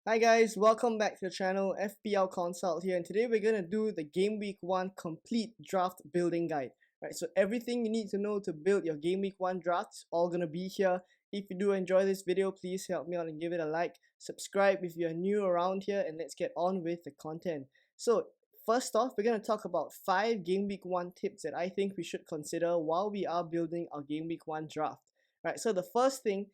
Hi guys, welcome back to the channel. FPL Consult here, and today we're gonna do the Game Week 1 complete draft building guide. Right, so everything you need to know to build your Game Week 1 drafts all gonna be here. If you do enjoy this video, please help me out and give it a like. Subscribe if you're new around here, and let's get on with the content. So first off, we're gonna talk about 5 Game Week 1 tips that I think we should consider while we are building our Game Week 1 draft. Right, so the first thing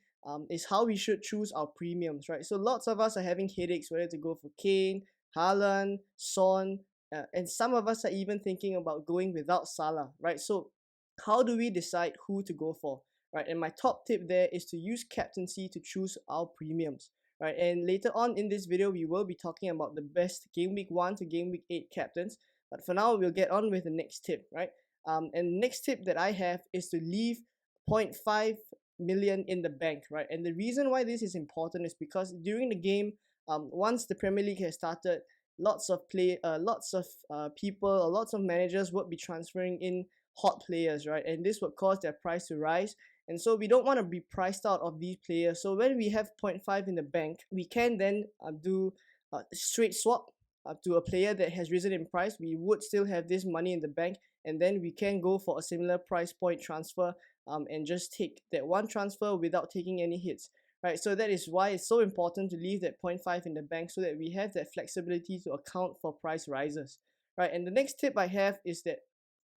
is how we should choose our premiums, right? So lots of us are having headaches whether to go for Kane, Haaland, Son, and some of us are even thinking about going without Salah, right? So how do we decide who to go for, right? And my top tip there is to use captaincy to choose our premiums, right? And later on in this video, we will be talking about the best Game Week 1 to Game Week 8 captains. But for now, we'll get on with the next tip, right? And the next tip that I have is to leave 0.5 million in the bank, right? And the reason why this is important is because during the game, once the Premier League has started, lots of people, or lots of managers would be transferring in hot players, right? And this would cause their price to rise. And so we don't want to be priced out of these players. So when we have 0.5 in the bank, we can then do a straight swap to a player that has risen in price. We would still have this money in the bank, and then we can go for a similar price point transfer and just take that one transfer without taking any hits, right? So that is why it's so important to leave that 0.5 in the bank so that we have that flexibility to account for price rises, right? And the next tip I have is that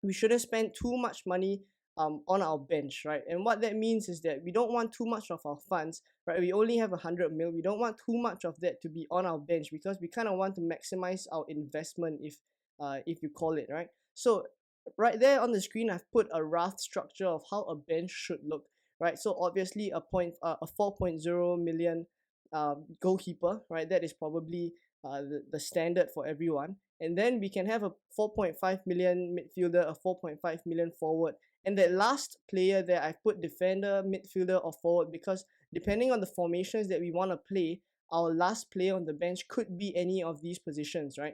we shouldn't spend too much money on our bench, right? And what that means is that we don't want too much of our funds, right? We only have 100 mil. We don't want too much of that to be on our bench because we kind of want to maximize our investment, if you call it, right? So right there on the screen, I've put a rough structure of how a bench should look, right? So obviously a 4.0 million goalkeeper, right? That is probably the standard for everyone. And then we can have a 4.5 million midfielder, a 4.5 million forward. And that last player there, I've put defender, midfielder, or forward because depending on the formations that we want to play, our last player on the bench could be any of these positions, right?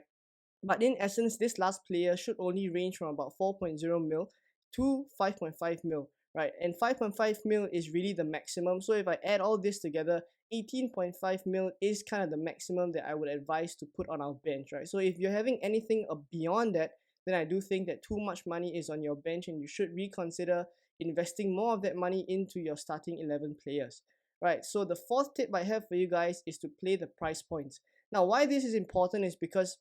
But in essence, this last player should only range from about 4.0 mil to 5.5 mil, right? And 5.5 mil is really the maximum. So if I add all this together, 18.5 mil is kind of the maximum that I would advise to put on our bench, right? So if you're having anything beyond that, then I do think that too much money is on your bench and you should reconsider investing more of that money into your starting 11 players, right? So the fourth tip I have for you guys is to play the price points. Now, why this is important is because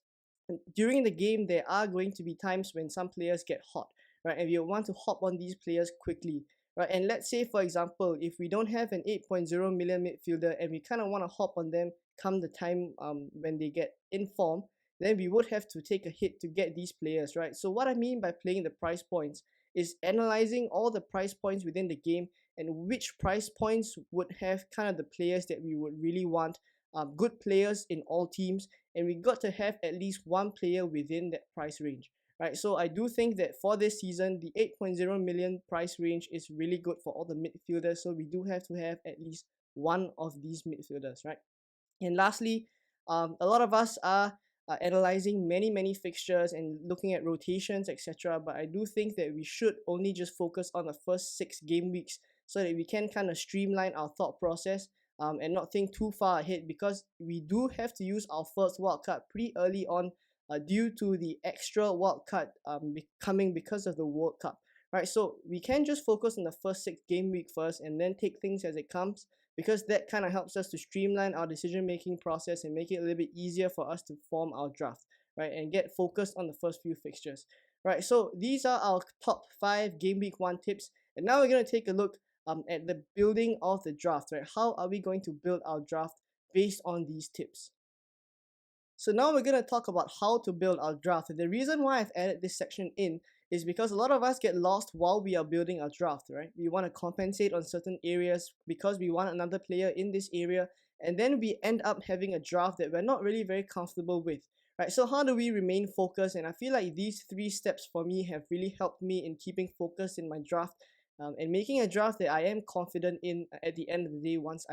during the game, there are going to be times when some players get hot, right? And you want to hop on these players quickly, right? And let's say, for example, if we don't have an 8.0 million midfielder and we kind of want to hop on them come the time when they get in form, then we would have to take a hit to get these players, right? So what I mean by playing the price points is analyzing all the price points within the game and which price points would have kind of the players that we would really want, good players in all teams, and we got to have at least one player within that price range, right? So I do think that for this season, the 8.0 million price range is really good for all the midfielders, so we do have to have at least one of these midfielders, right? And lastly, a lot of us are analyzing many fixtures and looking at rotations, etc. But I do think that we should only just focus on the first 6 game weeks so that we can kind of streamline our thought process and not think too far ahead, because we do have to use our first wildcard pretty early on due to the extra wildcard coming because of the World Cup, right? So we can just focus on the first 6 game week first and then take things as it comes, because that kind of helps us to streamline our decision making process and make it a little bit easier for us to form our draft, right? And get focused on the first few fixtures, right? So these are our top 5 game week 1 tips, and now we're going to take a look at the building of the draft, right? How are we going to build our draft based on these tips? So now we're going to talk about how to build our draft. And the reason why I've added this section in is because a lot of us get lost while we are building our draft, right? We want to compensate on certain areas because we want another player in this area, and then we end up having a draft that we're not really very comfortable with, right? So how do we remain focused? And I feel like these 3 steps for me have really helped me in keeping focused in my draft and making a draft that I am confident in at the end of the day once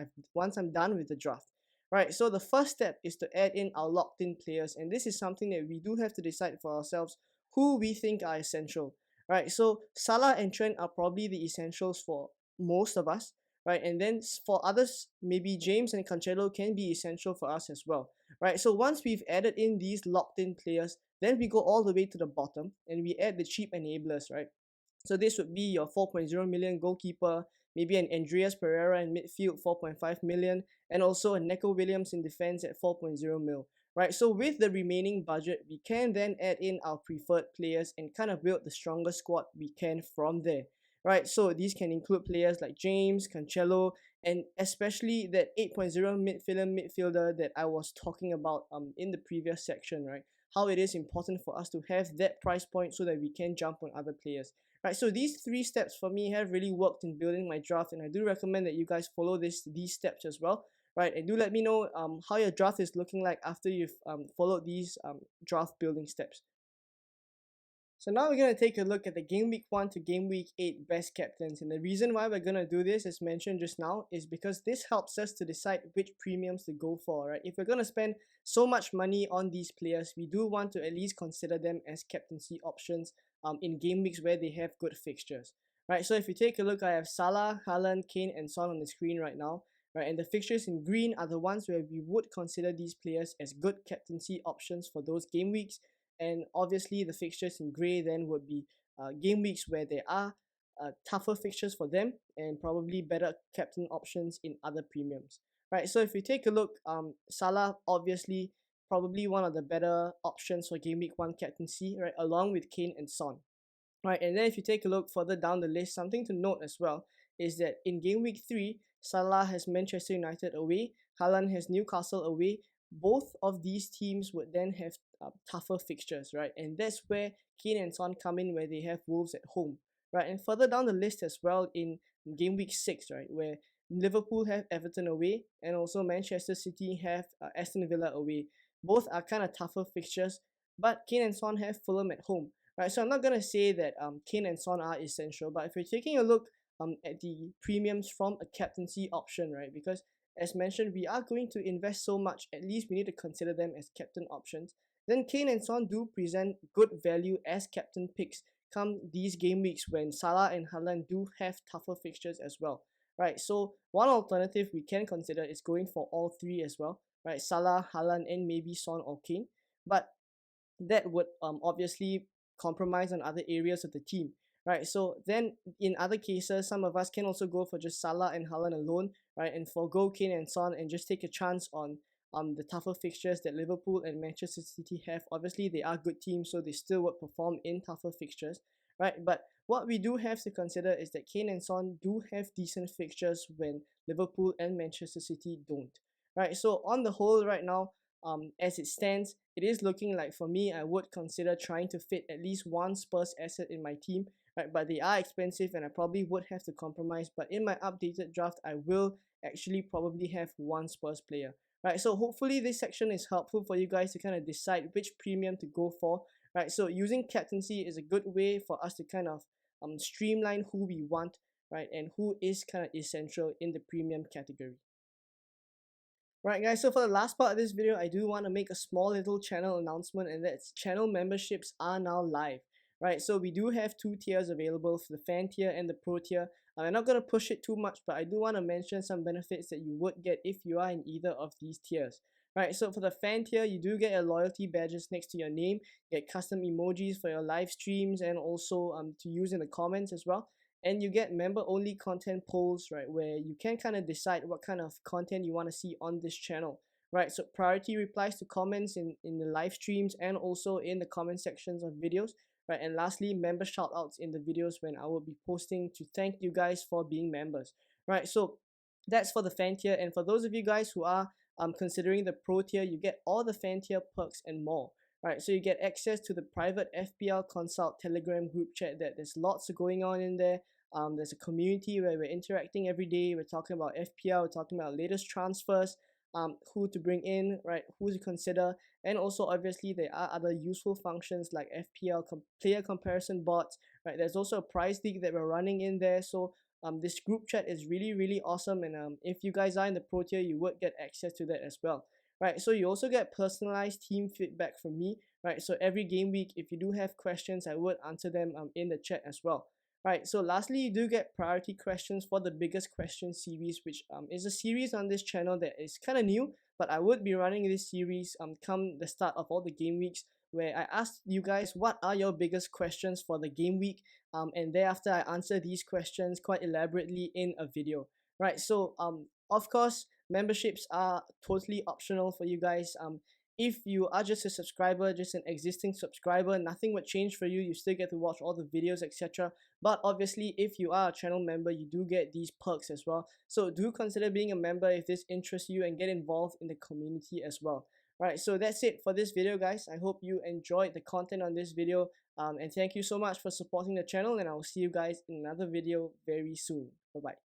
I'm done with the draft. Right, so the first step is to add in our locked in players, and this is something that we do have to decide for ourselves who we think are essential. Right, so Salah and Trent are probably the essentials for most of us. right? And then for others, maybe James and Cancelo can be essential for us as well, right? So once we've added in these locked in players, then we go all the way to the bottom and we add the cheap enablers, right? So this would be your 4.0 million goalkeeper, maybe an Andreas Pereira in midfield, 4.5 million, and also a Neco Williams in defense at 4.0 mil. Right, so with the remaining budget, we can then add in our preferred players and kind of build the strongest squad we can from there. Right, so these can include players like James, Cancelo, and especially that 8.0 midfielder that I was talking about in the previous section, right? How it is important for us to have that price point so that we can jump on other players. Right, so these three steps for me have really worked in building my draft, and I do recommend that you guys follow these steps as well. Right, and do let me know how your draft is looking like after you've followed these draft building steps. So now we're going to take a look at the game week 1 to game week 8 best captains, and the reason why we're going to do this, as mentioned just now, is because this helps us to decide which premiums to go for, right? If we're going to spend so much money on these players, we do want to at least consider them as captaincy options in game weeks where they have good fixtures, right? So if you take a look, I have Salah, Haaland, Kane and Son on the screen right now, right? And the fixtures in green are the ones where we would consider these players as good captaincy options for those game weeks, and obviously the fixtures in grey then would be game weeks where there are tougher fixtures for them and probably better captain options in other premiums, right? So if you take a look, Salah obviously probably one of the better options for game week 1 captaincy, right, along with Kane and Son. Right, and then if you take a look further down the list, something to note as well is that in game week 3, Salah has Manchester United away, Haaland has Newcastle away. Both of these teams would then have tougher fixtures, right? And that's where Kane and Son come in, where they have Wolves at home, right? And further down the list as well in game week 6, right, where Liverpool have Everton away and also Manchester City have Aston Villa away. Both are kind of tougher fixtures, but Kane and Son have Fulham at home. Right, so I'm not gonna say that Kane and Son are essential, but if you're taking a look at the premiums from a captaincy option, right? Because as mentioned, we are going to invest so much, at least we need to consider them as captain options. Then Kane and Son do present good value as captain picks come these game weeks when Salah and Haaland do have tougher fixtures as well. Right, so one alternative we can consider is going for all three as well. Right, Salah, Haaland, and maybe Son or Kane. But that would obviously compromise on other areas of the team, right? So then in other cases, some of us can also go for just Salah and Haaland alone, right? And forgo Kane and Son and just take a chance on the tougher fixtures that Liverpool and Manchester City have. Obviously, they are good teams, so they still would perform in tougher fixtures, right? But what we do have to consider is that Kane and Son do have decent fixtures when Liverpool and Manchester City don't, right? So on the whole, right now, as it stands, it is looking like for me, I would consider trying to fit at least one Spurs asset in my team, right? But they are expensive and I probably would have to compromise. But in my updated draft, I will actually probably have one Spurs player, right? So hopefully this section is helpful for you guys to kind of decide which premium to go for, right? So using captaincy is a good way for us to kind of streamline who we want, right? And who is kind of essential in the premium category. Right guys, so for the last part of this video, I do want to make a small little channel announcement, and that's channel memberships are now live. Right, so we do have two tiers available for the fan tier and the pro tier. I'm not going to push it too much, but I do want to mention some benefits that you would get if you are in either of these tiers. Right, so for the fan tier, you do get your loyalty badges next to your name, get custom emojis for your live streams, and also to use in the comments as well. And you get member only content polls, right, where you can kind of decide what kind of content you want to see on this channel, right? So priority replies to comments in the live streams and also in the comment sections of videos, right? And lastly, member shout outs in the videos when I will be posting to thank you guys for being members, right? So that's for the fan tier. And for those of you guys who are considering the pro tier, you get all the fan tier perks and more. Right, so you get access to the private FPL Consult Telegram group chat that there's lots going on in there. There's a community where we're interacting every day. We're talking about FPL, we're talking about latest transfers, who to bring in, right, who to consider, and also obviously there are other useful functions like FPL player comparison bots, right? There's also a prize league that we're running in there. So this group chat is really awesome, and if you guys are in the pro tier, you would get access to that as well. Right, so you also get personalized team feedback from me, right? So every game week, if you do have questions, I would answer them in the chat as well. Right, so lastly, you do get priority questions for the biggest question series, which is a series on this channel that is kind of new, but I would be running this series come the start of all the game weeks, where I ask you guys what are your biggest questions for the game week, and thereafter I answer these questions quite elaborately in a video. Right, so of course, memberships are totally optional for you guys. If you are just a subscriber, just an existing subscriber, nothing would change for you. You still get to watch all the videos, etc. But obviously, if you are a channel member, you do get these perks as well. So do consider being a member if this interests you, and get involved in the community as well. Alright, so that's it for this video, guys. I hope you enjoyed the content on this video. And thank you so much for supporting the channel, and I will see you guys in another video very soon. Bye bye.